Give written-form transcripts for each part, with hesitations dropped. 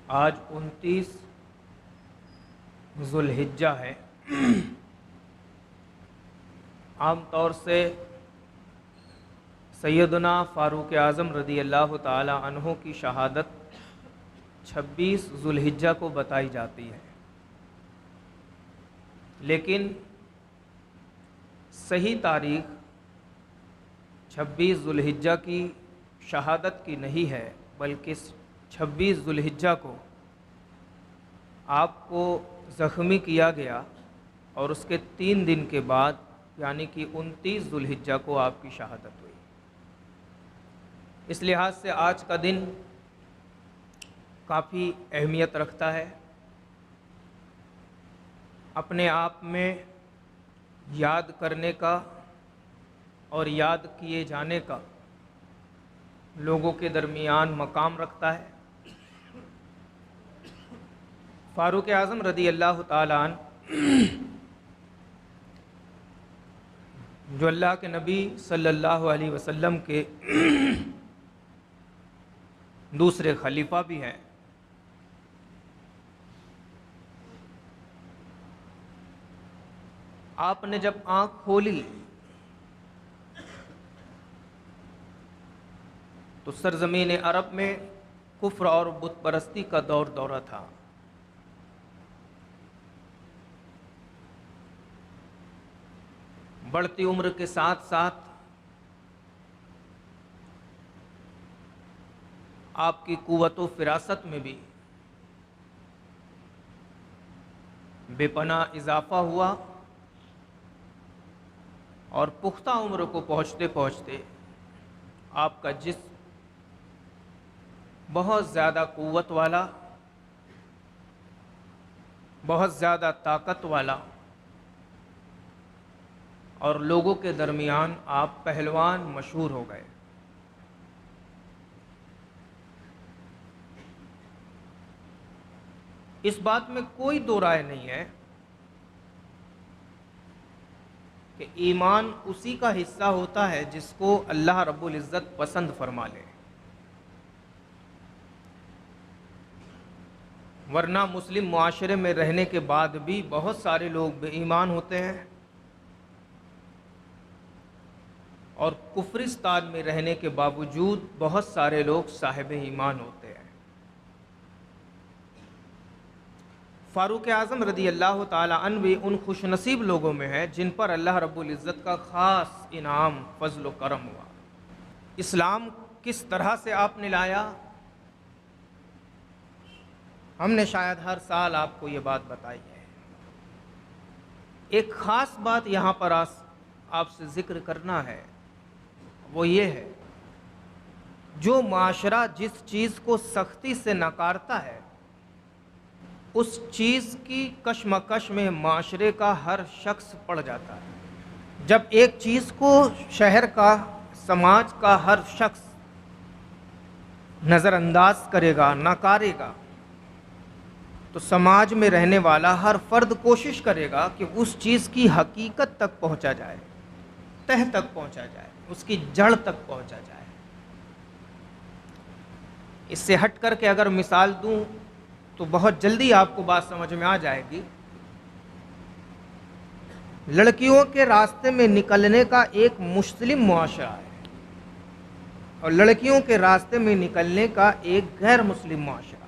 آج 29 ذوالحجہ ہے۔ عام طور سے سیدنا فاروق اعظم رضی اللہ تعالی عنہ کی شہادت 26 ذوالحجہ کو بتائی جاتی ہے، لیکن صحیح تاریخ 26 ذوالحجہ کی شہادت کی نہیں ہے، بلکہ 26 ذوالحجہ کو آپ کو زخمی کیا گیا اور اس کے 3 دن کے بعد یعنی کہ 29 ذوالحجہ کو آپ کی شہادت ہوئی۔ اس لحاظ سے آج کا دن کافی اہمیت رکھتا ہے، اپنے آپ میں یاد کرنے کا اور یاد کیے جانے کا لوگوں کے درمیان مقام رکھتا ہے۔ فاروق اعظم رضی اللہ تعالیٰ عنہ جو اللہ کے نبی صلی اللہ علیہ وسلم کے دوسرے خلیفہ بھی ہیں، آپ نے جب آنکھ کھولی تو سرزمین عرب میں کفر اور بت پرستی کا دورہ تھا۔ بڑھتی عمر کے ساتھ ساتھ آپ کی قوت و فراست میں بھی بے پناہ اضافہ ہوا اور پختہ عمر کو پہنچتے پہنچتے آپ کا جسم بہت زیادہ قوت والا، بہت زیادہ طاقت والا اور لوگوں کے درمیان آپ پہلوان مشہور ہو گئے۔ اس بات میں کوئی دو رائے نہیں ہے کہ ایمان اسی کا حصہ ہوتا ہے جس کو اللہ رب العزت پسند فرما لے، ورنہ مسلم معاشرے میں رہنے کے بعد بھی بہت سارے لوگ بے ایمان ہوتے ہیں اور کفرستان میں رہنے کے باوجود بہت سارے لوگ صاحب ایمان ہوتے ہیں۔ فاروق اعظم رضی اللہ تعالی عنہ بھی ان خوش نصیب لوگوں میں ہے جن پر اللہ رب العزت کا خاص انعام فضل و کرم ہوا۔ اسلام کس طرح سے آپ نے لایا، ہم نے شاید ہر سال آپ کو یہ بات بتائی ہے۔ ایک خاص بات یہاں پر آپ سے ذکر کرنا ہے، وہ یہ ہے جو معاشرہ جس چیز کو سختی سے نکارتا ہے اس چیز کی کشمکش میں معاشرے کا ہر شخص پڑ جاتا ہے۔ جب ایک چیز کو شہر کا، سماج کا ہر شخص نظر انداز کرے گا، نکارے گا، تو سماج میں رہنے والا ہر فرد کوشش کرے گا کہ اس چیز کی حقیقت تک پہنچا جائے، تہ تک پہنچا جائے، اس کی جڑ تک پہنچا جائے۔ اس سے ہٹ کر کے اگر مثال دوں تو بہت جلدی آپ کو بات سمجھ میں آ جائے گی۔ لڑکیوں کے راستے میں نکلنے کا ایک مسلم معاشرہ ہے اور لڑکیوں کے راستے میں نکلنے کا ایک غیر مسلم معاشرہ،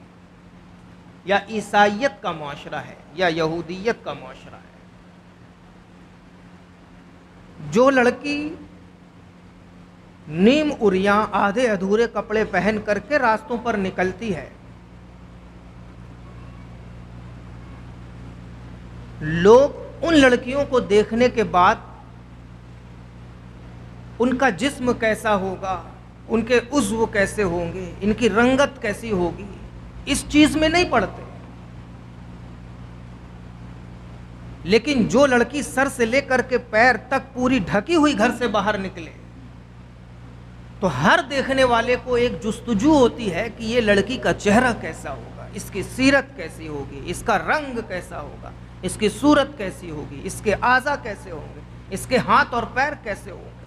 یا عیسائیت کا معاشرہ ہے یا یہودیت کا معاشرہ ہے۔ جو لڑکی نیم عریاں، آدھے ادھورے کپڑے پہن کر کے راستوں پر نکلتی ہے، لوگ ان لڑکیوں کو دیکھنے کے بعد ان کا جسم کیسا ہوگا، ان کے عضو کیسے ہوں گے، ان کی رنگت کیسی ہوگی، اس چیز میں نہیں پڑتے۔ لیکن جو لڑکی سر سے لے کر کے پیر تک پوری ڈھکی ہوئی گھر سے باہر نکلے تو ہر دیکھنے والے کو ایک جستجو ہوتی ہے کہ یہ لڑکی کا چہرہ کیسا ہوگا، اس کی سیرت کیسی ہوگی، اس کا رنگ کیسا ہوگا، اس کی صورت کیسی ہوگی، اس کے اعضاء کیسے ہوں گے، اس کے ہاتھ اور پیر کیسے ہوں گے۔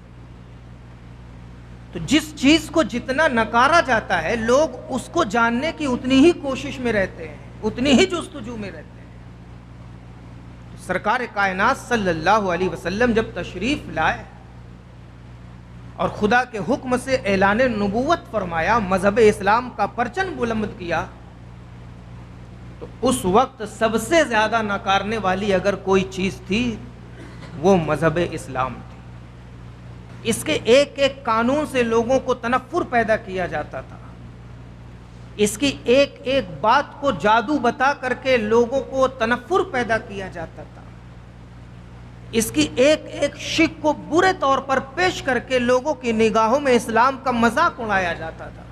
تو جس چیز کو جتنا نکارا جاتا ہے لوگ اس کو جاننے کی اتنی ہی کوشش میں رہتے ہیں، اتنی ہی جستجو میں رہتے ہیں۔ تو سرکار کائنات صلی اللہ علیہ وسلم جب تشریف لائے اور خدا کے حکم سے اعلان نبوت فرمایا، مذہب اسلام کا پرچم بلند کیا، تو اس وقت سب سے زیادہ نکارنے والی اگر کوئی چیز تھی وہ مذہب اسلام تھی۔ اس کے ایک ایک قانون سے لوگوں کو تنفر پیدا کیا جاتا تھا، اس کی ایک ایک بات کو جادو بتا کر کے لوگوں کو تنفر پیدا کیا جاتا تھا، اس کی ایک ایک شک کو برے طور پر پیش کر کے لوگوں کی نگاہوں میں اسلام کا مذاق اڑایا جاتا تھا،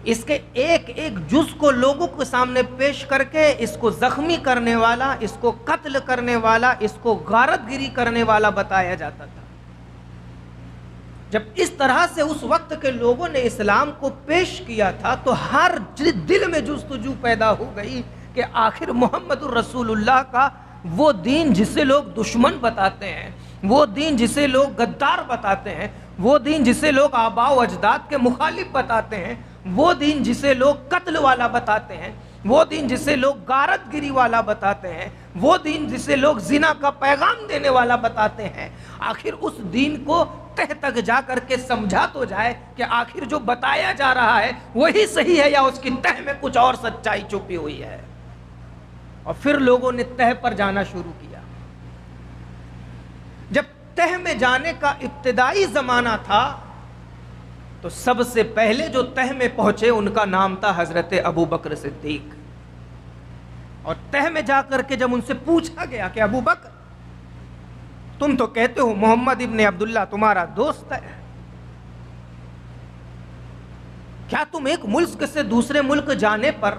اس کے ایک ایک جز کو لوگوں کے سامنے پیش کر کے اس کو زخمی کرنے والا، اس کو قتل کرنے والا، اس کو غارت گیری کرنے والا بتایا جاتا تھا۔ جب اس طرح سے اس وقت کے لوگوں نے اسلام کو پیش کیا تھا تو ہر دل میں جستجو پیدا ہو گئی کہ آخر محمد الرسول اللہ کا وہ دین جسے لوگ دشمن بتاتے ہیں، وہ دین جسے لوگ غدار بتاتے ہیں، وہ دین جسے لوگ آباء و اجداد کے مخالف بتاتے ہیں، وہ دین جسے لوگ قتل والا بتاتے ہیں، وہ دین جسے لوگ غارت گیری والا بتاتے ہیں، وہ دین جسے لوگ زنا کا پیغام دینے والا بتاتے ہیں، آخر اس دین کو تہ تک جا کر کے سمجھا تو جائے کہ آخر جو بتایا جا رہا ہے وہی صحیح ہے یا اس کی تہ میں کچھ اور سچائی چھپی ہوئی ہے۔ اور پھر لوگوں نے تہ پر جانا شروع کیا۔ جب تہ میں جانے کا ابتدائی زمانہ تھا تو سب سے پہلے جو تہ میں پہنچے ان کا نام تھا حضرت ابو بکر صدیق۔ اور تہ میں جا کر کے جب ان سے پوچھا گیا کہ ابو بکر تم تو کہتے ہو محمد ابن عبداللہ تمہارا دوست ہے، کیا تم ایک ملک سے دوسرے ملک جانے پر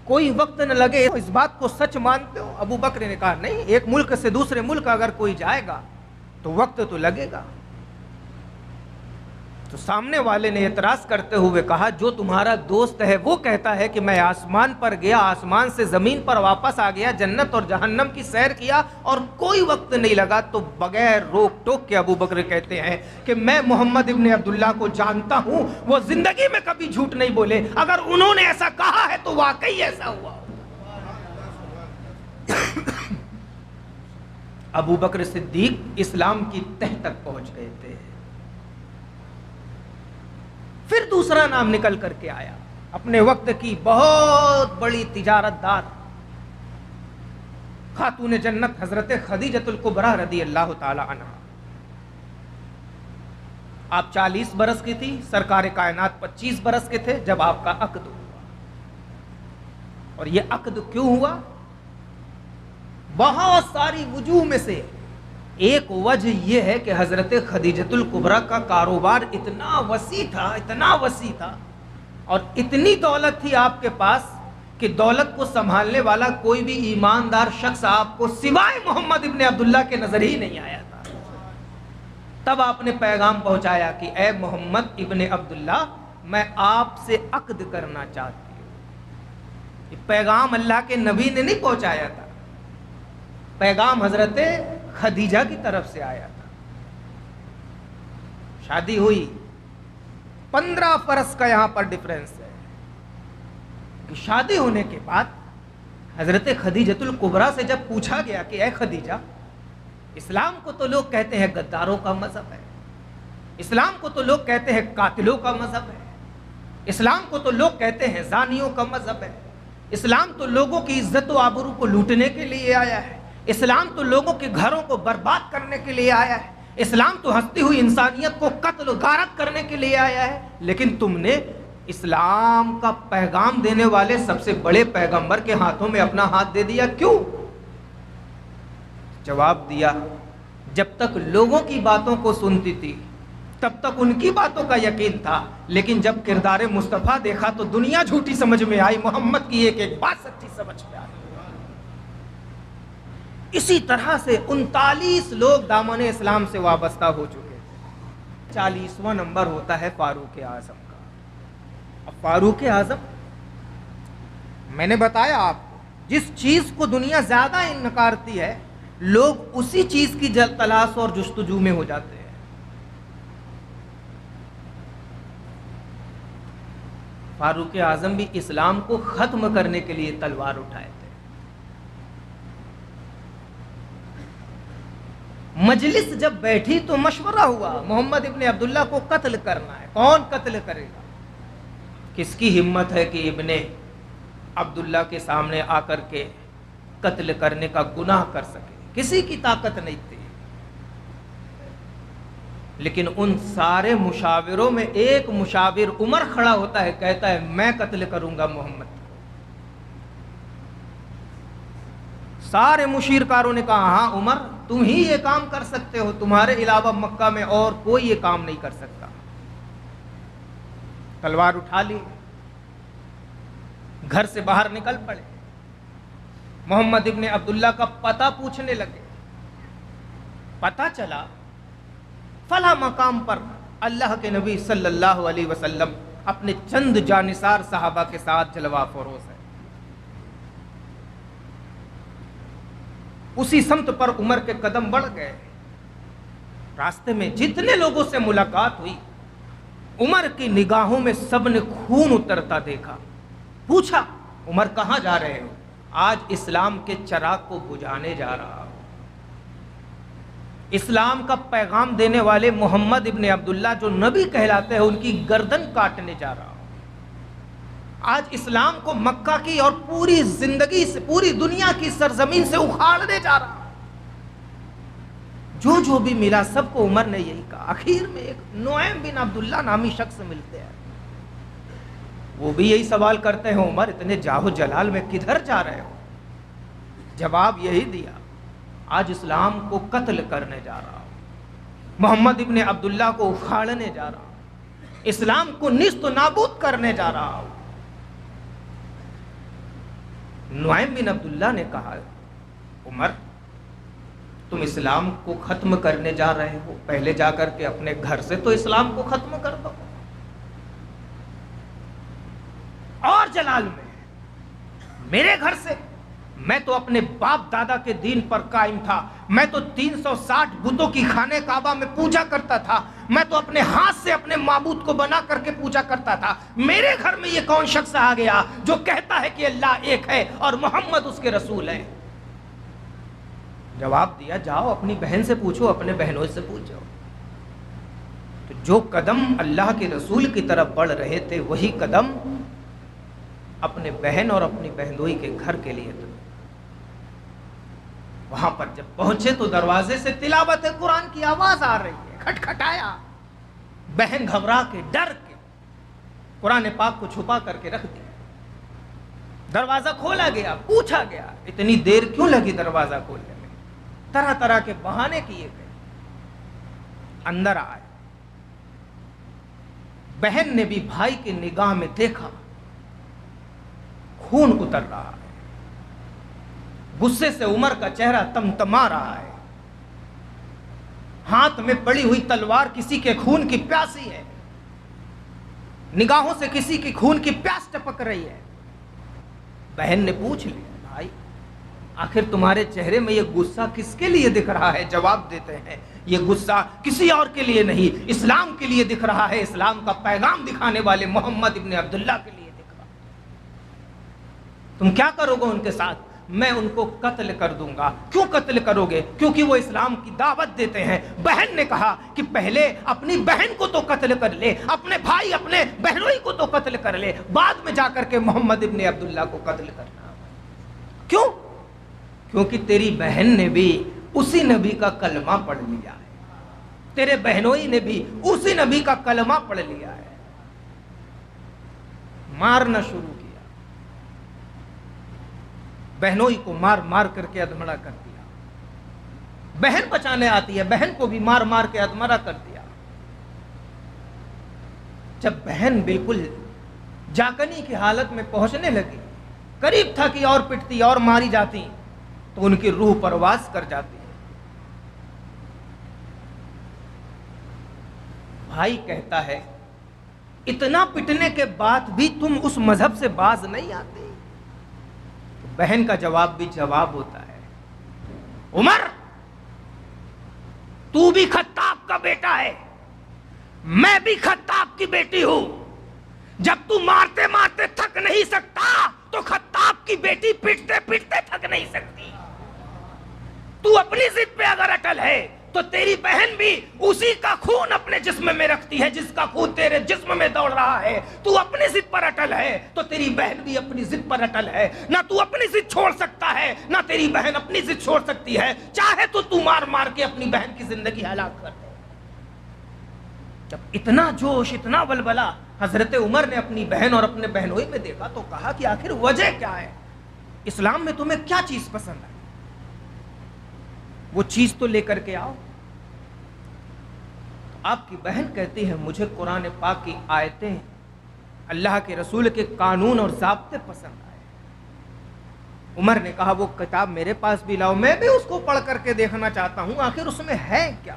کوئی وقت نہ لگے، اس بات کو سچ مانتے ہو؟ ابو بکر نے کہا نہیں، ایک ملک سے دوسرے ملک اگر کوئی جائے گا تو وقت تو لگے گا۔ تو سامنے والے نے اعتراض کرتے ہوئے کہا جو تمہارا دوست ہے وہ کہتا ہے کہ میں آسمان پر گیا، آسمان سے زمین پر واپس آ گیا، جنت اور جہنم کی سیر کیا اور کوئی وقت نہیں لگا، تو بغیر روک ٹوک کے ابو بکر کہتے ہیں کہ میں محمد ابن عبداللہ کو جانتا ہوں، وہ زندگی میں کبھی جھوٹ نہیں بولے، اگر انہوں نے ایسا کہا ہے تو واقعی ایسا ہوا۔ ابو بکر صدیق اسلام کی تہ تک پہنچ گئے تھے۔ پھر دوسرا نام نکل کر کے آیا، اپنے وقت کی بہت بڑی تجارت دار خاتون جنت حضرت خدیجۃ الکبریٰ رضی اللہ تعالی عنہ۔ آپ 40 برس کی تھی، سرکار کائنات 25 برس کے تھے جب آپ کا عقد ہوا۔ اور یہ عقد کیوں ہوا؟ بہت ساری وجوہ میں سے ایک وجہ یہ ہے کہ حضرت خدیجۃ الکبریٰ کا کاروبار اتنا وسیع تھا اور اتنی دولت تھی آپ کے پاس کہ دولت کو سنبھالنے والا کوئی بھی ایماندار شخص آپ کو سوائے محمد ابن عبداللہ کے نظر ہی نہیں آیا تھا۔ تب آپ نے پیغام پہنچایا کہ اے محمد ابن عبداللہ میں آپ سے عقد کرنا چاہتی ہوں۔ یہ پیغام اللہ کے نبی نے نہیں پہنچایا تھا، پیغام حضرت خدیجہ کی طرف سے آیا تھا۔ شادی ہوئی، 15 برس کا یہاں پر ڈفرنس ہے کہ شادی ہونے کے بعد حضرت خدیجۃ الکبریٰ سے جب پوچھا گیا کہ اے خدیجہ اسلام کو تو لوگ کہتے ہیں غداروں کا مذہب ہے، اسلام کو تو لوگ کہتے ہیں قاتلوں کا مذہب ہے، اسلام کو تو لوگ کہتے ہیں زانیوں کا مذہب ہے، اسلام تو لوگوں کی عزت و آبرو کو لوٹنے کے لیے آیا ہے، اسلام تو لوگوں کے گھروں کو برباد کرنے کے لیے آیا ہے، اسلام تو ہستی ہوئی انسانیت کو قتل و غارت کرنے کے لیے آیا ہے، لیکن تم نے اسلام کا پیغام دینے والے سب سے بڑے پیغمبر کے ہاتھوں میں اپنا ہاتھ دے دیا، کیوں؟ جواب دیا جب تک لوگوں کی باتوں کو سنتی تھی تب تک ان کی باتوں کا یقین تھا، لیکن جب کردار مصطفیٰ دیکھا تو دنیا جھوٹی سمجھ میں آئی، محمد کی ایک ایک بات سچی سمجھ میں آئی۔ اسی طرح سے 39 لوگ دامن اسلام سے وابستہ ہو چکے تھے۔ 40واں نمبر ہوتا ہے فاروق اعظم کا۔ اب فاروق اعظم، میں نے بتایا آپ کو جس چیز کو دنیا زیادہ انکارتی ہے لوگ اسی چیز کی تلاش اور جستجو میں ہو جاتے ہیں۔ فاروق اعظم بھی اسلام کو ختم کرنے کے لیے تلوار اٹھائے تھے. مجلس جب بیٹھی تو مشورہ ہوا محمد ابن عبداللہ کو قتل کرنا ہے. کون قتل کرے گا؟ کس کی ہمت ہے کہ ابن عبداللہ کے سامنے آ کر کے قتل کرنے کا گناہ کر سکے؟ کسی کی طاقت نہیں تھی. لیکن ان سارے مشاوروں میں ایک مشاور عمر کھڑا ہوتا ہے، کہتا ہے میں قتل کروں گا محمد کو. سارے مشیرکاروں نے کہا ہاں عمر تم ہی یہ کام کر سکتے ہو، تمہارے علاوہ مکہ میں اور کوئی یہ کام نہیں کر سکتا. تلوار اٹھا لی، گھر سے باہر نکل پڑے. محمد ابن عبداللہ کا پتہ پوچھنے لگے. پتہ چلا فلاں مقام پر اللہ کے نبی صلی اللہ علیہ وسلم اپنے چند جانثار صحابہ کے ساتھ جلوہ فروز ہے. اسی سمت پر عمر کے قدم بڑھ گئے. راستے میں جتنے لوگوں سے ملاقات ہوئی عمر کی نگاہوں میں سب نے خون اترتا دیکھا. پوچھا عمر کہاں جا رہے ہو؟ آج اسلام کے چراغ کو بجھانے جا رہا ہوں. اسلام کا پیغام دینے والے محمد ابن عبداللہ جو نبی کہلاتے ہیں ان کی گردن کاٹنے جا رہا ہوں. آج اسلام کو مکہ کی اور پوری زندگی سے، پوری دنیا کی سرزمین سے اکھاڑنے جا رہا ہوں. جو بھی ملا سب کو عمر نے یہی کہا. آخر میں ایک نعیم بن عبداللہ نامی شخص ملتے ہیں. وہ بھی یہی سوال کرتے ہیں عمر اتنے جاہو جلال میں کدھر جا رہے ہو؟ جواب یہی دیا آج اسلام کو قتل کرنے جا رہا ہوں، محمد ابن عبداللہ کو اکھاڑنے جا رہا ہوں، اسلام کو نیست و نابود کرنے جا رہا ہوں. نعیم بن عبداللہ نے کہا عمر تم اسلام کو ختم کرنے جا رہے ہو، پہلے جا کر کے اپنے گھر سے تو اسلام کو ختم کر دو. اور جلال میں میرے گھر سے، میں تو اپنے باپ دادا کے دین پر قائم تھا. میں تو 360 بتوں کی خانہ کعبہ میں پوجا کرتا تھا. میں تو اپنے ہاتھ سے اپنے معبود کو بنا کر کے پوجا کرتا تھا. میرے گھر میں یہ کون شخص آ گیا جو کہتا ہے کہ اللہ ایک ہے اور محمد اس کے رسول ہے؟ جواب دیا جاؤ اپنی بہن سے پوچھو، اپنے بہنوں سے پوچھو. تو جو قدم اللہ کے رسول کی طرف بڑھ رہے تھے وہی قدم اپنے بہن اور اپنی بہنوئی کے گھر کے لیے تھے. وہاں پر جب پہنچے تو دروازے سے تلاوت قرآن کی آواز آ رہی ہے. کھٹکھٹایا. بہن گھبرا کے ڈر کے قرآن پاک کو چھپا کر کے رکھ دیا. دروازہ کھولا گیا. پوچھا گیا اتنی دیر کیوں لگی دروازہ کھولنے میں؟ طرح طرح کے بہانے کیے گئے. اندر آئے. بہن نے بھی بھائی کی نگاہ میں دیکھا خون اتر رہا ہے. غصے سے عمر کا چہرہ تمتما رہا ہے. ہاتھ میں پڑی ہوئی تلوار کسی کے خون کی پیاسی ہے. نگاہوں سے کسی کی خون کی پیاس ٹپک رہی ہے. بہن نے پوچھ لیا بھائی آخر تمہارے چہرے میں یہ غصہ کس کے لیے دکھ رہا ہے؟ جواب دیتے ہیں یہ غصہ کسی اور کے لیے نہیں، اسلام کے لیے دکھ رہا ہے. اسلام کا پیغام دکھانے والے محمد ابن عبداللہ کے لیے دکھ رہا. تم کیا کرو گے ان کے ساتھ؟ میں ان کو قتل کر دوں گا. کیوں قتل کرو گے؟ کیونکہ وہ اسلام کی دعوت دیتے ہیں. بہن نے کہا کہ پہلے اپنی بہن کو تو قتل کر لے، اپنے بھائی اپنے بہنوئی کو تو قتل کر لے، بعد میں جا کر کے محمد ابن عبداللہ کو قتل کرنا. کیوں؟ کیونکہ تیری بہن نے بھی اسی نبی کا کلمہ پڑھ لیا ہے، تیرے بہنوئی نے بھی اسی نبی کا کلمہ پڑھ لیا ہے. مارنا شروع کیا. بہنوئی کو مار مار کر کے ادھمرا کر دیا. بہن بچانے آتی ہے، بہن کو بھی مار مار کے ادھمرا کر دیا. جب بہن بالکل جاکنی کی حالت میں پہنچنے لگی، قریب تھا کہ اور پٹتی اور ماری جاتی تو ان کی روح پرواز کر جاتی. بھائی کہتا ہے اتنا پٹنے کے بعد بھی تم اس مذہب سے باز نہیں آتے. بہن کا جواب بھی جواب ہوتا ہے عمر تو بھی خطاب کا بیٹا ہے، میں بھی خطاب کی بیٹی ہوں، جب تو مارتے مارتے تھک نہیں سکتا تو خطاب کی بیٹی پیٹتے پیٹتے تھک نہیں سکتی. تو اپنی ضد پہ اگر اٹل ہے تو تیری بہن بھی اسی کا خون اپنے جسم میں رکھتی ہے جس کا خون تیرے جسم میں دوڑ رہا ہے. تو اپنی ضد پر اٹل ہے تو تیری بہن بھی اپنی ضد پر اٹل ہے. نہ تو اپنی ضد چھوڑ سکتا ہے نہ تیری بہن اپنی ضد چھوڑ سکتی ہے. چاہے تو مار مار کے اپنی بہن کی زندگی ہلاک کر دے. جب اتنا جوش اتنا ولولہ حضرت عمر نے اپنی بہن اور اپنے بہنوئی میں دیکھا تو کہا کہ آخر وجہ کیا ہے؟ اسلام میں تمہیں کیا چیز پسند ہے؟ وہ چیز تو لے کر کے آؤ. آپ کی بہن کہتی ہے مجھے قرآن پاک کی آیتیں اللہ کے رسول کے قانون اور ضابطے پسند آئے. عمر نے کہا وہ کتاب میرے پاس بھی لاؤ, میں بھی اس کو پڑھ کر کے دیکھنا چاہتا ہوں آخر اس میں ہے کیا.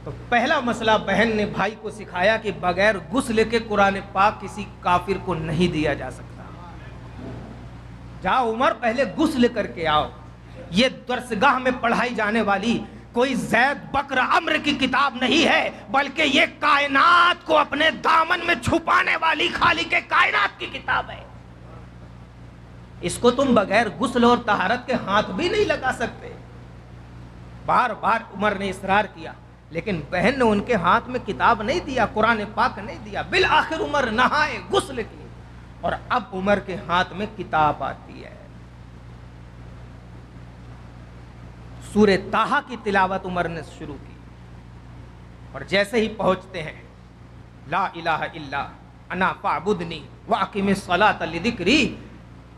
تو پہلا مسئلہ بہن نے بھائی کو سکھایا کہ بغیر غسل کے قرآن پاک کسی کافر کو نہیں دیا جا سکتا. جاؤ عمر پہلے غسل کر کے آؤ. یہ درسگاہ میں پڑھائی جانے والی کوئی زید بکر عمرو کی کتاب نہیں ہے بلکہ یہ کائنات کو اپنے دامن میں چھپانے والی خالق کائنات کی کتاب ہے. اس کو تم بغیر غسل اور طہارت کے ہاتھ بھی نہیں لگا سکتے. بار بار عمر نے اصرار کیا لیکن بہن نے ان کے ہاتھ میں کتاب نہیں دیا, قرآن پاک نہیں دیا. بالآخر عمر نہائے, غسل کیے اور اب عمر کے ہاتھ میں کتاب آتی ہے. سورہ طٰہٰ کی تلاوت عمر نے شروع کی اور جیسے ہی پہنچتے ہیں لا الہ الا انا فاعبدنی واقم الصلاۃ لذکری,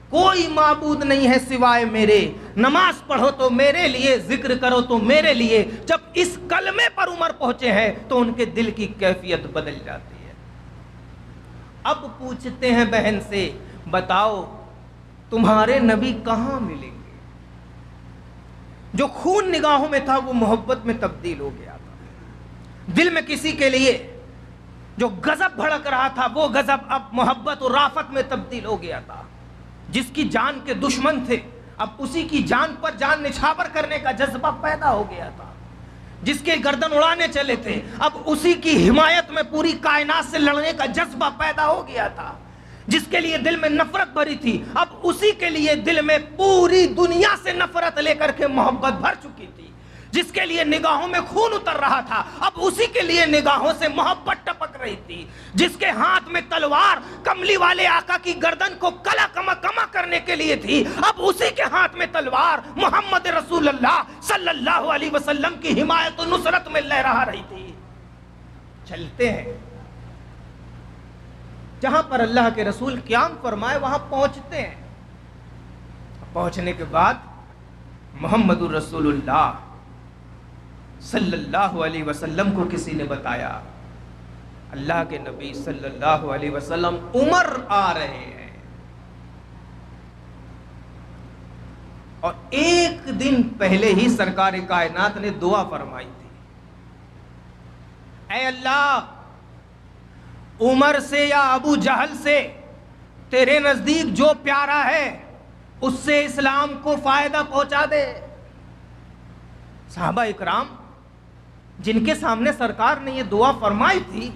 کوئی معبود نہیں ہے سوائے میرے, نماز پڑھو تو میرے لیے, ذکر کرو تو میرے لیے. جب اس کلمے پر عمر پہنچے ہیں تو ان کے دل کی کیفیت بدل جاتی ہے. اب پوچھتے ہیں بہن سے بتاؤ تمہارے نبی کہاں ملیں گے؟ جو خون نگاہوں میں تھا وہ محبت میں تبدیل ہو گیا تھا. دل میں کسی کے لیے جو غضب بھڑک رہا تھا وہ غضب اب محبت اور رافت میں تبدیل ہو گیا تھا. جس کی جان کے دشمن تھے اب اسی کی جان پر جان نچھاور کرنے کا جذبہ پیدا ہو گیا تھا. جس کے گردن اڑانے چلے تھے اب اسی کی حمایت میں پوری کائنات سے لڑنے کا جذبہ پیدا ہو گیا تھا. جس کے لیے دل میں نفرت بھری تھی اب اسی کے لیے دل میں پوری دنیا سے نفرت لے کر کے محبت بھر چکی تھی. جس کے لیے نگاہوں میں خون اتر رہا تھا اب اسی کے لیے نگاہوں سے محبت ٹپک رہی تھی. جس کے ہاتھ میں تلوار کملی والے آقا کی گردن کو کلا کما کرنے کے لیے تھی اب اسی کے ہاتھ میں تلوار محمد رسول اللہ صلی اللہ علیہ وسلم کی حمایت و نصرت میں لہرا رہی تھی. چلتے ہیں جہاں پر اللہ کے رسول قیام فرمائے وہاں پہنچتے ہیں. پہنچنے کے بعد محمد الرسول اللہ صلی اللہ علیہ وسلم کو کسی نے بتایا اللہ کے نبی صلی اللہ علیہ وسلم عمر آ رہے ہیں. اور ایک دن پہلے ہی سرکار کائنات نے دعا فرمائی تھی, اے اللہ عمر سے یا ابو جہل سے تیرے نزدیک جو پیارا ہے اس سے اسلام کو فائدہ پہنچا دے. صحابہ اکرام جن کے سامنے سرکار نے یہ دعا فرمائی تھی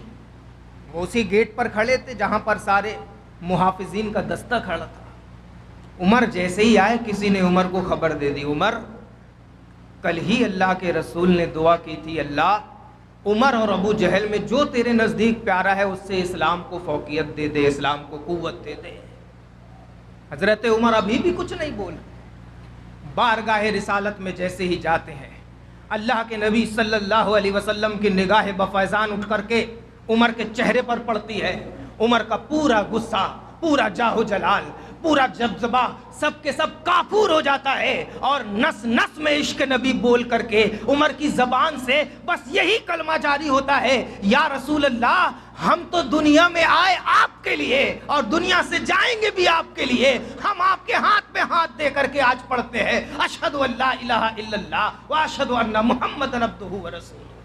وہ اسی گیٹ پر کھڑے تھے جہاں پر سارے محافظین کا دستہ کھڑا تھا. عمر جیسے ہی آئے کسی نے عمر کو خبر دے دی, عمر کل ہی اللہ کے رسول نے دعا کی تھی اللہ عمر اور ابو جہل میں جو تیرے نزدیک پیارا ہے اس سے اسلام کو فوقیت دے دے, اسلام کو قوت دے دے. حضرت عمر ابھی بھی کچھ نہیں بول. بارگاہ رسالت میں جیسے ہی جاتے ہیں اللہ کے نبی صلی اللہ علیہ وسلم کی نگاہ بفیضان اٹھ کر کے عمر کے چہرے پر پڑتی ہے. عمر کا پورا غصہ, پورا جاہ و جلال, پورا جذبہ سب کے سب کافور ہو جاتا ہے اور نس نس میں عشق نبی بول کر کے عمر کی زبان سے بس یہی کلمہ جاری ہوتا ہے, یا رسول اللہ ہم تو دنیا میں آئے آپ کے لیے اور دنیا سے جائیں گے بھی آپ کے لیے. ہم آپ کے ہاتھ میں ہاتھ دے کر کے آج پڑھتے ہیں اشہد ان لا الہ الا اللہ واشہد ان محمد عبدہ ورسولہ.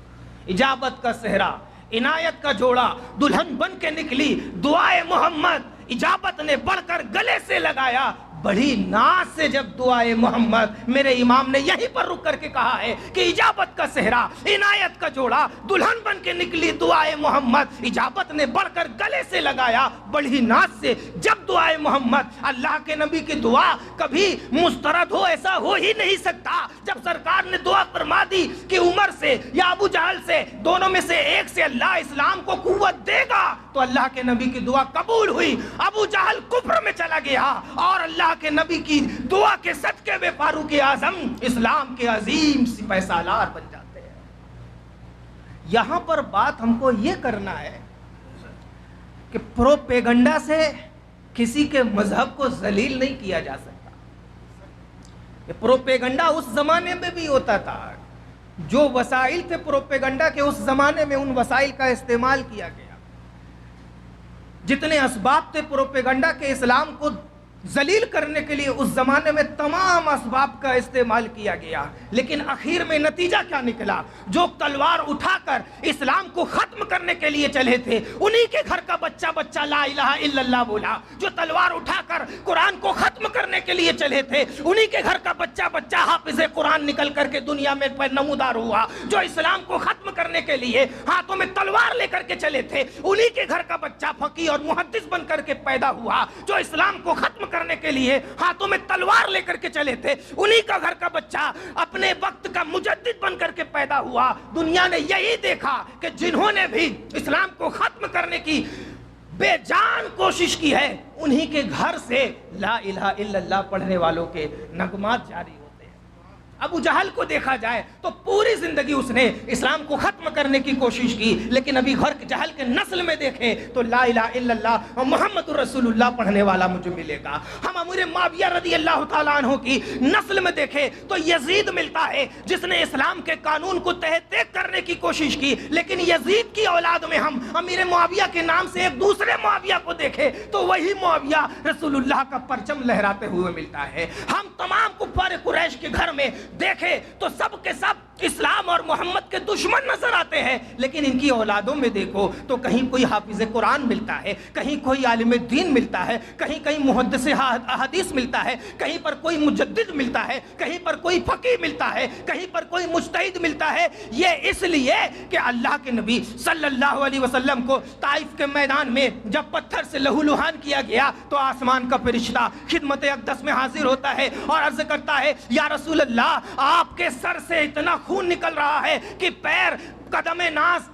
اجابت کا صحرا, عنایت کا جوڑا دلہن بن کے نکلی, دعائے محمد اجابت نے بڑھ کر گلے سے لگایا, بڑی ناز سے جب دعائے محمد، میرے امام نے یہیں پر رک کر کے کہا ہے کہ اجابت کا صحرا، عنایت کا جوڑا، دلہن بن کے نکلی دعائے محمد، اجابت نے بڑھ کر گلے سے لگایا بڑی ناز سے جب دعائے محمد۔ اللہ کے نبی کی دعا کبھی مسترد ہو ایسا ہو ہی نہیں سکتا۔ جب سرکار نے دعا فرما دی کہ عمر سے یا ابو جہل سے، دونوں میں سے ایک سے اللہ اسلام کو قوت دے گا، تو اللہ کے نبی کی دعا قبول ہوئی۔ ابو جہل کفر میں چلا گیا اور اللہ کے نبی کی دعا کے صدقے میں فاروق اعظم اسلام کے عظیم سپہ سالار بن جاتے ہیں۔ یہاں پر بات ہم کو یہ کرنا ہے کہ پروپیگنڈا سے کسی کے مذہب کو ذلیل نہیں کیا جا سکتا۔ یہ پروپیگنڈا اس زمانے میں بھی ہوتا تھا، جو وسائل تھے پروپیگنڈا کے اس زمانے میں ان وسائل کا استعمال کیا گیا، جتنے اسباب تھے پروپیگنڈا کے اسلام کو ذلیل کرنے کے لیے اس زمانے میں تمام اسباب کا استعمال کیا گیا، لیکن آخر میں نتیجہ کیا نکلا؟ جو تلوار اٹھا کر اسلام کو ختم کرنے کے لیے چلے تھے انہی کے گھر کا بچہ بچہ لا الہ الا اللہ بولا، جو تلوار اٹھا کر قرآن کو ختم کرنے کے لیے چلے تھے انہی کے گھر کا بچہ بچہ حافظ قرآن نکل کر کے دنیا میں نمودار ہوا، جو اسلام کو ختم کرنے کے لیے ہاتھوں میں تلوار لے کر کے چلے تھے انہی کے گھر کا بچہ فقیہ اور محدث بن کر کے پیدا ہوا، جو اسلام کو ختم کرنے کے لیے ہاتھوں میں تلوار لے کر کے چلے تھے انہی کا گھر کا بچہ اپنے وقت کا مجدد بن کر کے پیدا ہوا۔ دنیا نے یہی دیکھا کہ جنہوں نے بھی اسلام کو ختم کرنے کی بے جان کوشش کی ہے انہی کے گھر سے لا الہ الا اللہ پڑھنے والوں کے نغمات جاری ہوتے ہیں۔ ابو جہل کو دیکھا جائے تو پوری زندگی اس نے اسلام کو ختم کرنے کی کوشش کی، لیکن ابھی گھر جہل کے نسل میں دیکھیں تو لا الہ الا اللہ اور محمد رسول اللہ پڑھنے والا مجھے ملے گا۔ ہم امیر معاویہ رضی اللہ تعالیٰ عنہ کی نسل میں دیکھیں تو یزید ملتا ہے جس نے اسلام کے قانون کو تحت تیگ کرنے کی کوشش کی، لیکن یزید کی اولاد میں ہم امیر معاویہ کے نام سے ایک دوسرے معاویہ کو دیکھیں تو وہی معاویہ رسول اللہ کا پرچم لہراتے ہوئے ملتا ہے۔ ہم تمام کفار قریش کے گھر میں دیکھے تو سب کے سب اسلام اور محمد کے دشمن نظر آتے ہیں، لیکن ان کی اولادوں میں دیکھو تو کہیں کوئی حافظ قرآن ملتا ہے، کہیں کوئی عالم دین ملتا ہے، کہیں کہیں محدث احادیث ملتا ہے، کہیں پر کوئی مجدد ملتا ہے، کہیں پر کوئی فقیہ ملتا ہے، کہیں پر کوئی مجتہد ملتا ہے۔ یہ اس لیے کہ اللہ کے نبی صلی اللہ علیہ وسلم کو طائف کے میدان میں جب پتھر سے لہو لہان کیا گیا تو آسمان کا فرشتہ خدمت اقدس میں حاضر ہوتا ہے اور عرض کرتا ہے یا رسول اللہ آپ کے سر سے اتنا خون نکل رہا ہے کہ پیر قدم ناز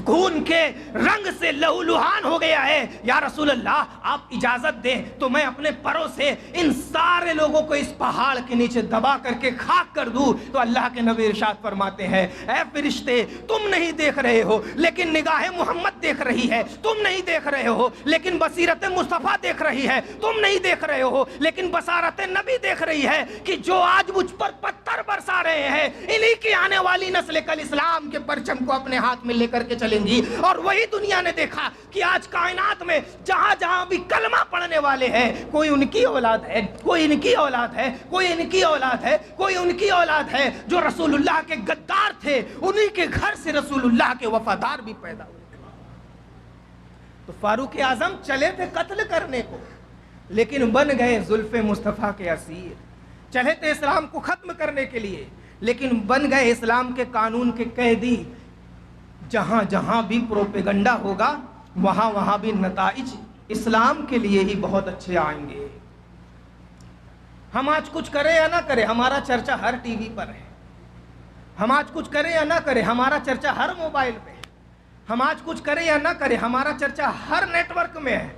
خون کے رنگ سے لہو لہان ہو گیا ہے، یا رسول اللہ آپ اجازت دیں تو میں اپنے پروں سے ان سارے لوگوں کو اس پہاڑ کے نیچے دبا کر کے خاک کر دوں۔ تو اللہ کے نبی ارشاد فرماتے ہیں اے فرشتے تم نہیں دیکھ رہے ہو لیکن نگاہ محمد دیکھ رہی ہے، تم نہیں دیکھ رہے ہو لیکن بصیرت مصطفیٰ دیکھ رہی ہے، تم نہیں دیکھ رہے ہو لیکن بصارت نبی دیکھ رہی ہے کہ جو آج مجھ پر پتھر برسا رہے ہیں انہی کی آنے والی نسل کل اسلام کے پرچم کو اپنے ہاتھ میں لے کر کے چلیں گی۔ اور وہی دنیا نے دیکھا کہ آج کائنات میں جہاں جہاں بھی کلمہ پڑھنے والے ہیں کوئی ان کی اولاد ہے، کوئی ان کی اولاد ہے، کوئی ان کی اولاد ہے، کوئی ان کی اولاد ہے، جو رسول اللہ کے غدار تھے انہی کے گھر سے رسول اللہ کے وفادار بھی پیدا ہوئے۔ تو فاروق اعظم چلے تھے قتل کرنے کو لیکن بن گئے زلف مصطفیٰ کے اسیر، چلے تھے اسلام کو ختم کرنے کے لیے لیکن بن گئے اسلام کے قانون کے قیدی۔ جہاں جہاں بھی پروپیگنڈا ہوگا وہاں وہاں بھی نتائج اسلام کے لیے ہی بہت اچھے آئیں گے۔ ہم آج کچھ کریں یا نہ کریں ہمارا چرچا ہر ٹی وی پر ہے، ہم آج کچھ کریں یا نہ کریں ہمارا چرچا ہر موبائل پہ ہے، ہم آج کچھ کریں یا نہ کریں ہمارا چرچا ہر نیٹ ورک میں ہے۔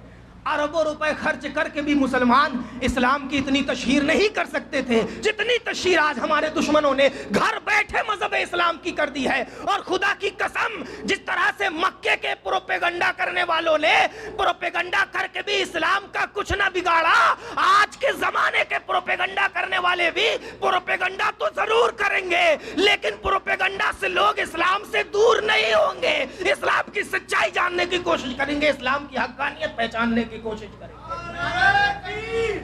اربوں روپے خرچ کر کے بھی مسلمان اسلام کی اتنی تشہیر نہیں کر سکتے تھے جتنی تشہیر آج ہمارے دشمنوں نے گھر بیٹھے مذہب اسلام کی کر دی ہے۔ اور خدا کی قسم جس طرح سے مکے کے پروپیگنڈا کرنے والوں نے پروپیگنڈا کر کے بھی اسلام کا کچھ نہ بگاڑا، آج کے زمانے کے پروپیگنڈا کرنے والے بھی پروپیگنڈا تو ضرور کریں گے لیکن پروپیگنڈا سے لوگ اسلام سے دور نہیں ہوں گے، اسلام کی سچائی جاننے کی کوشش کریں گے، اسلام کی حقانیت پہچاننے کی کوشش کریں گے۔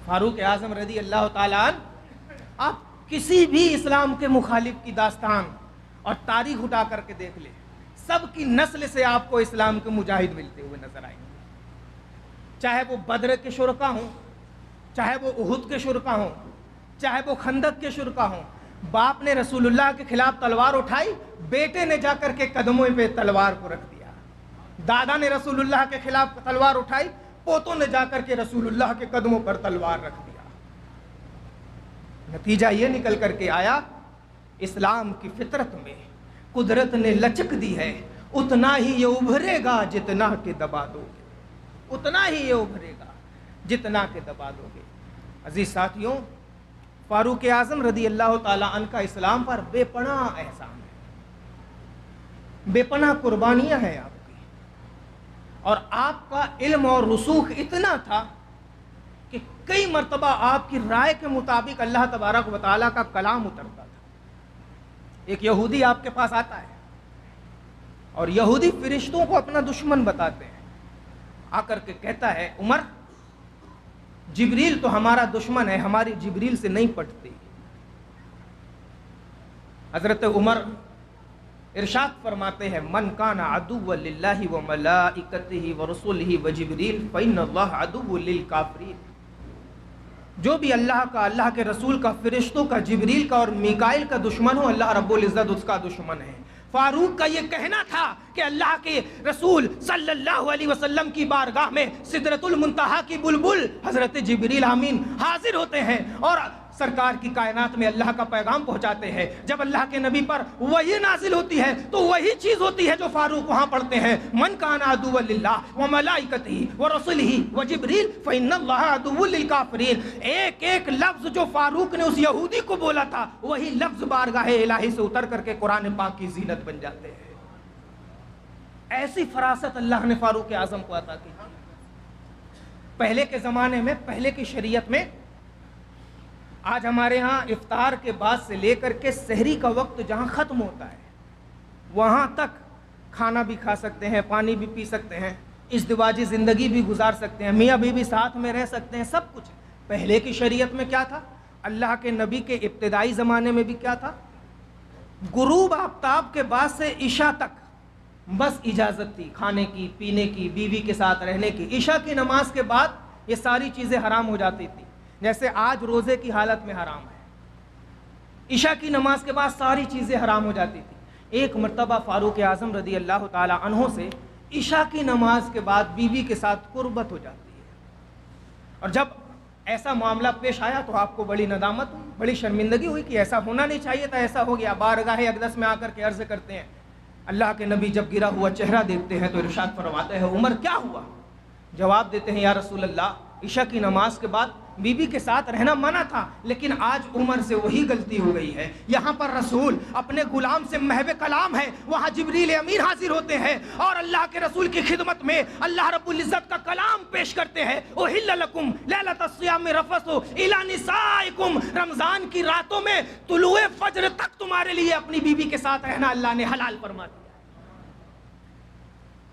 فاروق اعظم رضی اللہ تعالیٰ عنہ آپ کسی بھی اسلام کے مخالف کی داستان اور تاریخ اٹھا کر کے دیکھ لیں، سب کی نسل سے آپ کو اسلام کے مجاہد ملتے ہوئے نظر آئیں گے، چاہے وہ بدر کے شرکا ہوں، چاہے وہ احد کے شرکا ہوں، چاہے وہ خندق کے شرکا ہوں۔ باپ نے رسول اللہ کے خلاف تلوار اٹھائی، بیٹے نے جا کر کے قدموں پہ تلوار کو رکھ دیا۔ دادا نے رسول اللہ کے خلاف تلوار اٹھائی، پوتوں نے جا کر کے رسول اللہ کے قدموں پر تلوار رکھ دیا۔ نتیجہ یہ نکل کر کے آیا، اسلام کی فطرت میں قدرت نے لچک دی ہے، اتنا ہی یہ ابھرے گا جتنا کہ دبا دو گے، اتنا ہی یہ ابھرے گا جتنا کہ دبا دو گے۔ عزیز ساتھیوں، فاروق اعظم رضی اللہ تعالیٰ عنہ کا اسلام پر بے پناہ احسان ہے، بے پناہ قربانیاں ہیں آپ کی، اور آپ کا علم اور رسوخ اتنا تھا کہ کئی مرتبہ آپ کی رائے کے مطابق اللہ تبارک و تعالیٰ کا کلام اترتا تھا۔ ایک یہودی آپ کے پاس آتا ہے، اور یہودی فرشتوں کو اپنا دشمن بتاتے ہیں، آ کر کے کہتا ہے عمر، جبریل تو ہمارا دشمن ہے، ہماری جبریل سے نہیں پٹتی۔ حضرت عمر ارشاد فرماتے ہیں، من کان عدو للہ وملائکتہ ورسلہ وجبریل فإن اللہ عدو للکافرین۔ جو بھی اللہ کا، اللہ کے رسول کا، فرشتوں کا، جبریل کا اور میکائیل کا دشمن ہو، اللہ رب العزت اس کا دشمن ہے۔ فاروق کا یہ کہنا تھا کہ اللہ کے رسول صلی اللہ علیہ وسلم کی بارگاہ میں سدرۃ المنتہا کی بلبل حضرت جبریل امین حاضر ہوتے ہیں اور سرکار کی کائنات میں اللہ کا پیغام پہنچاتے ہیں۔ جب اللہ کے نبی پر وحی نازل ہوتی ہے تو وہی چیز ہوتی ہے جو فاروق وہاں پڑھتے ہیں، من کان عدو للہ وملائکتہ ورسلہ وجبریل فإن اللہ عدو للکافرین۔ ایک ایک لفظ جو فاروق نے اس یہودی کو بولا تھا، وہی لفظ بارگاہ الہی سے اتر کر کے قرآن پاک کی زینت بن جاتے ہیں۔ ایسی فراست اللہ نے فاروق اعظم کو عطا کی۔ پہلے کے زمانے میں، پہلے کی شریعت میں، آج ہمارے ہاں افطار کے بعد سے لے کر کے سحری کا وقت جہاں ختم ہوتا ہے، وہاں تک کھانا بھی کھا سکتے ہیں، پانی بھی پی سکتے ہیں، ازدواجی زندگی بھی گزار سکتے ہیں، میاں بیوی ساتھ میں رہ سکتے ہیں، سب کچھ۔ پہلے کی شریعت میں کیا تھا؟ اللہ کے نبی کے ابتدائی زمانے میں بھی کیا تھا؟ غروب آفتاب کے بعد سے عشاء تک بس اجازت تھی کھانے کی، پینے کی، بیوی کے ساتھ رہنے کی۔ عشاء کی نماز کے بعد یہ ساری چیزیں حرام ہو جاتی تھی، جیسے آج روزے کی حالت میں حرام ہے۔ عشاء کی نماز کے بعد ساری چیزیں حرام ہو جاتی تھی۔ ایک مرتبہ فاروق اعظم رضی اللہ تعالیٰ عنہ سے عشاء کی نماز کے بعد بیوی کے ساتھ قربت ہو جاتی ہے، اور جب ایسا معاملہ پیش آیا تو آپ کو بڑی ندامت ہوئی، بڑی شرمندگی ہوئی کہ ایسا ہونا نہیں چاہیے تھا، ایسا ہو گیا۔ بارگاہ اقدس میں آ کر کے عرض کرتے ہیں، اللہ کے نبی جب گرا ہوا چہرہ دیکھتے ہیں تو ارشاد فرماتے ہیں، عمر کیا ہوا؟ جواب دیتے ہیں، یا رسول اللہ، عشاء کی نماز کے بعد بیوی کے ساتھ رہنا منع تھا، لیکن آج عمر سے وہی غلطی ہو گئی ہے۔ یہاں پر رسول اپنے غلام سے محو کلام ہے، وہاں جبریل امین حاضر ہوتے ہیں اور اللہ کے رسول کی خدمت میں اللہ رب العزت کا کلام پیش کرتے ہیں۔ احل لکم لیلۃ الصیام الرفث الی نسائکم، رمضان کی راتوں میں طلوع فجر تک تمہارے لیے اپنی بیوی کے ساتھ رہنا اللہ نے حلال فرما دیا۔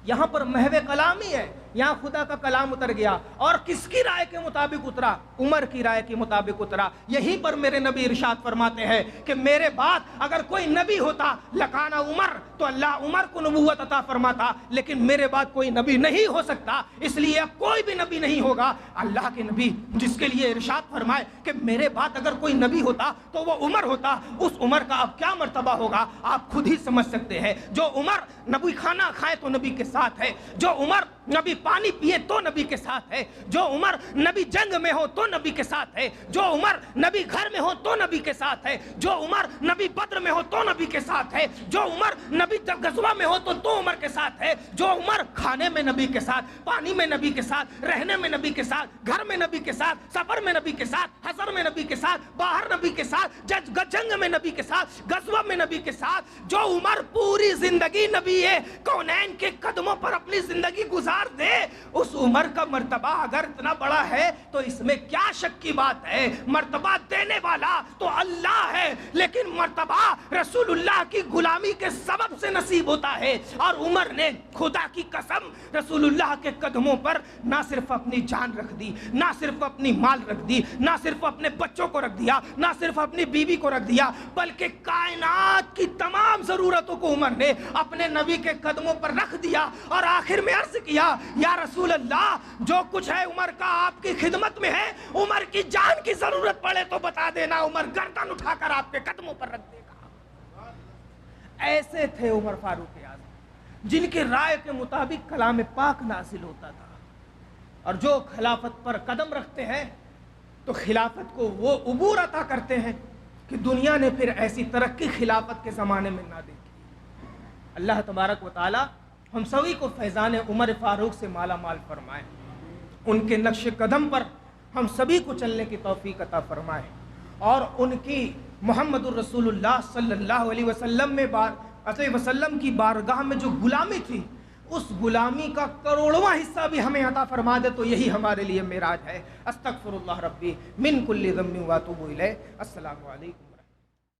یہاں پر محو کلام ہی ہے، یہاں خدا کا کلام اتر گیا، اور کس کی رائے کے مطابق اترا؟ عمر کی رائے کے مطابق اترا۔ یہیں پر میرے نبی ارشاد فرماتے ہیں کہ میرے بعد اگر کوئی نبی ہوتا لکانا عمر، تو اللہ عمر کو نبوت عطا فرماتا، لیکن میرے بعد کوئی نبی نہیں ہو سکتا، اس لیے اب کوئی بھی نبی نہیں ہوگا۔ اللہ کے نبی جس کے لیے ارشاد فرمائے کہ میرے بعد اگر کوئی نبی ہوتا تو وہ عمر ہوتا، اس عمر کا اب کیا مرتبہ ہوگا آپ خود ہی سمجھ سکتے ہیں۔ جو عمر نبی کھانا کھائے تو نبی کے ساتھ ہے، جو عمر نبی پانی پیے تو نبی کے ساتھ ہے، جو عمر نبی جنگ میں ہو تو نبی کے ساتھ ہے، جو عمر نبی گھر میں ہو تو نبی کے ساتھ ہے، جو عمر نبی بدر میں ہو تو نبی کے ساتھ ہے، جو عمر نبی غزوہ میں ہو تو عمر کے ساتھ ہے، جو عمر کھانے میں نبی کے ساتھ، پانی میں نبی کے ساتھ، رہنے میں نبی کے ساتھ، گھر میں نبی کے ساتھ، سفر میں نبی کے ساتھ، حضر میں نبی کے ساتھ، باہر نبی کے ساتھ، جنگ میں نبی کے ساتھ، غزوہ میں نبی کے ساتھ، جو عمر پوری زندگی نبی ہے، کونین کے قدموں پر اپنی زندگی گزار دے، اس عمر کا مرتبہ اگر اتنا بڑا ہے تو اس میں کیا شک کی بات ہے؟ مرتبہ دینے والا تو اللہ ہے، لیکن مرتبہ رسول اللہ کی غلامی کے سبب سے نصیب ہوتا ہے۔ اور عمر نے خدا کی قسم رسول اللہ کے قدموں پر نہ صرف اپنی جان رکھ دی، نہ صرف اپنی مال رکھ دی، نہ صرف اپنے بچوں کو رکھ دیا، نہ صرف اپنی بیوی کو رکھ دیا، بلکہ کائنات کی تمام ضرورتوں کو عمر نے اپنے نبی کے قدموں پر رکھ دیا۔ اور آخر میں عرض کیا یا رسول اللہ جو کچھ ہے عمر کا آپ کی خدمت میں ہے، عمر کی جان کی ضرورت پڑے تو بتا دینا، عمر گردن اٹھا کر آپ کے قدموں پر رکھ دے گا۔ ایسے تھے عمر فاروق اعظم جن کی رائے کے مطابق کلام پاک نازل ہوتا تھا، اور جو خلافت پر قدم رکھتے ہیں تو خلافت کو وہ عبور عطا کرتے ہیں کہ دنیا نے پھر ایسی ترقی خلافت کے زمانے میں نہ دیکھی۔ اللہ تبارک و تعالی ہم سبھی کو فیضان عمر فاروق سے مالا مال فرمائے، ان کے نقش قدم پر ہم سبھی کو چلنے کی توفیق عطا فرمائے، اور ان کی محمد الرسول اللہ صلی اللہ علیہ وسلم کی بارگاہ میں جو غلامی تھی، اس غلامی کا کروڑواں حصہ بھی ہمیں عطا فرما دے تو یہی ہمارے لیے معراج ہے۔ استغفر اللہ ربی من کل ذنب واتوب الیہ۔ السلام علیکم۔